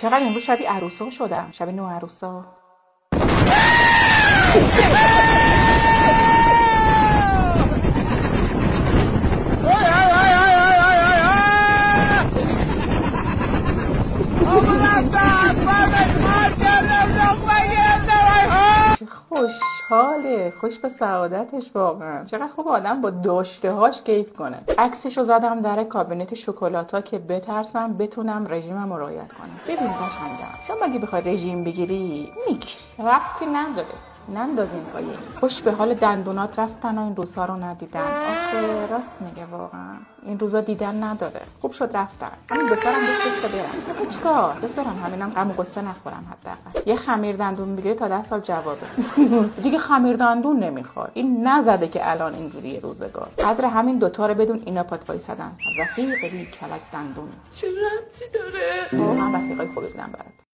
چقدر امروز شبیه عروسا شدم، شبیه نو عروسا. خوشحاله، خوش به سعادتش واقعا. چقدر خوب آدم با داشته هاش کیف کنه. عکسشو زدم در کابینت شکلاتا که بترسم بتونم رژیمم رو رعایت کنم. ببین قشنگم، شما اگه بخوای رژیم بگیری نیک ربطی نداره، نندازین پایین. خوش به حال دندونات رفتن و این روزها رو ندیدن. آخه راست میگه واقعا، این روزا دیدن نداره. خوب شد رفتن. همین دخترم دوست برم. چیکار؟ دوست دارم همینم غم و غصه نخورم حداقل. یه خمیر دندون بگیره تا 10 سال جوابه. دیگه خمیر دندون نمیخواد. این نزده که الان اینجوریه روزگار. قدر همین دوتا رو بدون اینا پات وایسادن. رفیق کلک دندون. چه ربطی داره؟ واقعا رفیقای خوبی بودن برات.